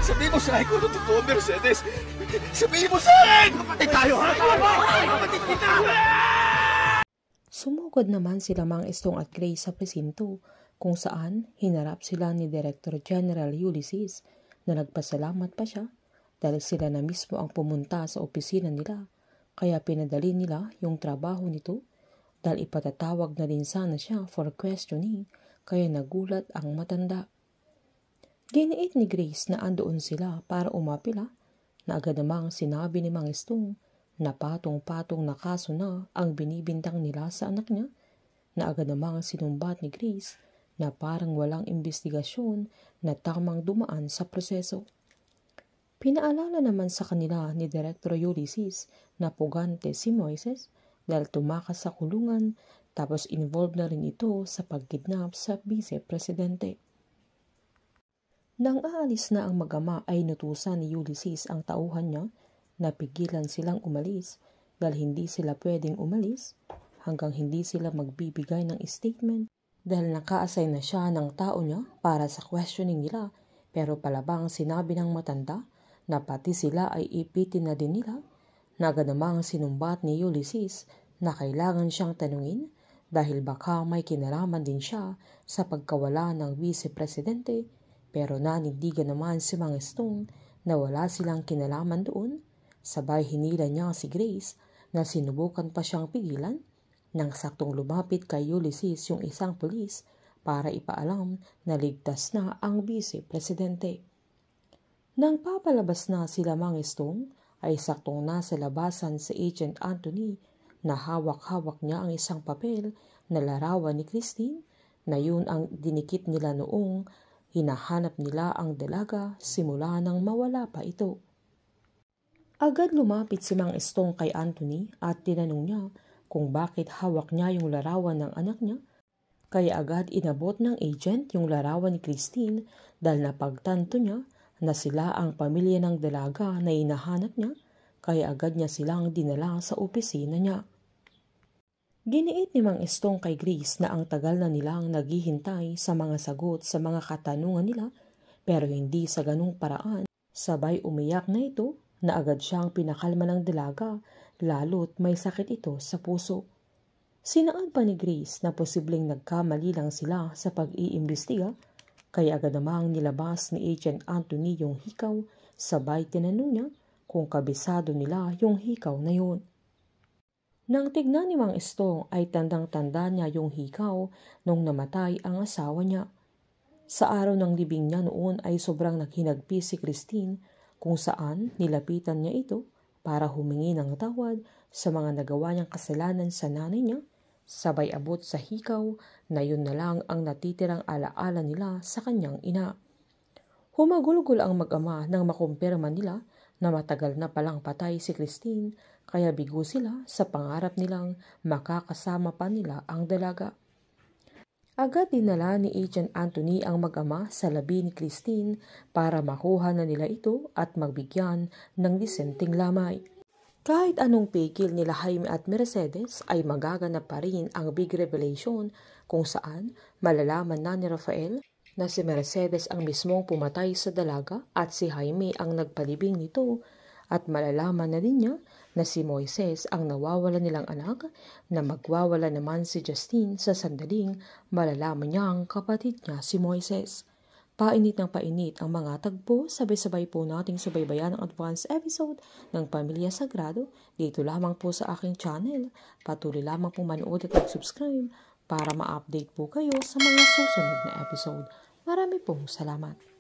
Sabihin mo sa akin kung ano totoo, Mercedes. Sabihin mo sa akin! Kapatid tayo, ha? Kapatid kita! Sumugod naman sila Mang Estong at Grace sa presinto, kung saan hinarap sila ni Director General Ulysses na nagpasalamat pa siya dahil sila na mismo ang pumunta sa opisina nila, kaya pinadali nila yung trabaho nito dahil ipatatawag na din sana siya for questioning, kaya nagulat ang matanda. Giniit ni Grace na andoon sila para umapila, na agad namang sinabi ni Mang Estong na patong-patong na kaso na ang binibintang nila sa anak niya, na agad namang sinumbat ni Grace na parang walang investigasyon na tamang dumaan sa proseso. Pinaalala naman sa kanila ni Director Ulysses na pugante si Moises dahil tumakas sa kulungan, tapos involved na rin ito sa pagkidnap sa vice-presidente. Nang aalis na ang mag-ama ay nutusan ni Ulysses ang tauhan niya na pigilan silang umalis dahil hindi sila pwedeng umalis hanggang hindi sila magbibigay ng statement dahil naka-assign na siya ng tao niya para sa questioning nila, pero palabang sinabi ng matanda na pati sila ay ipitin na din nila, na agad namang sinumbat ni Ulysses na kailangan siyang tanungin dahil baka may kinalaman din siya sa pagkawala ng vice-presidente, pero nanindigan naman si Mang Estong na wala silang kinalaman doon. Sabay hinila niya si Grace na sinubukan pa siyang pigilan nang saktong lumapit kay Ulysses yung isang pulis para ipaalam na ligtas na ang vice-presidente. Nang papalabas na sila Mang Estong ay saktong nasa labasan si Agent Anthony na hawak-hawak niya ang isang papel na larawan ni Christine na yun ang dinikit nila noong hinahanap nila ang dalaga simula nang mawala pa ito. Agad lumapit si Mang Estong kay Anthony at tinanong niya kung bakit hawak niya yung larawan ng anak niya, kaya agad inabot ng agent yung larawan ni Christine dahil napagtanto niya na sila ang pamilya ng dalaga na hinahanap niya, kaya agad niya silang dinala sa opisina niya. Giniit ni Mang Estong kay Grace na ang tagal na nilang naghihintay sa mga sagot sa mga katanungan nila, pero hindi sa ganung paraan. Sabay umiyak na ito na agad siyang pinakalma ng dalaga, lalo't may sakit ito sa puso. Sinaan pa ni Grace na posibleng nagkamali lang sila sa pag-iimbestiga, kaya agad namang nilabas ni Agent Anthony yung hikaw, sabay tinanong niya kung kabisado nila yung hikaw na yun. Nang tignan ni Mang Estong ay tandang-tanda niya yung hikaw nung namatay ang asawa niya. Sa araw ng libing niya noon ay sobrang naghinagpi si Christine, kung saan nilapitan niya ito para humingi ng tawad sa mga nagawa niyang kasalanan sa nanay niya, sabay abot sa hikaw na yun na lang ang natitirang alaala nila sa kanyang ina. Humagulgol ang mag-ama nang makumpirma nila na matagal na palang patay si Christine, kaya bigo sila sa pangarap nilang makakasama pa nila ang dalaga. Agad dinala ni Agent Anthony ang mag-ama sa labi ni Christine para makuha na nila ito at magbigyan ng disenteng lamay. Kahit anong pigil nila Jaime at Mercedes ay magaganap pa rin ang big revelation, kung saan malalaman na ni Rafael na si Mercedes ang mismong pumatay sa dalaga at si Jaime ang nagpalibing nito, at malalaman na din niya na si Moises ang nawawala nilang anak, na magwawala naman si Justine sa sandaling malalaman niyang kapatid niya si Moises. Painit ng painit ang mga tagpo, sabay-sabay po nating subaybayan ang advance episode ng Pamilya Sagrado dito lamang po sa aking channel. Patuloy lamang po manood at mag-subscribe para ma-update po kayo sa mga susunod na episode. Marami pong salamat.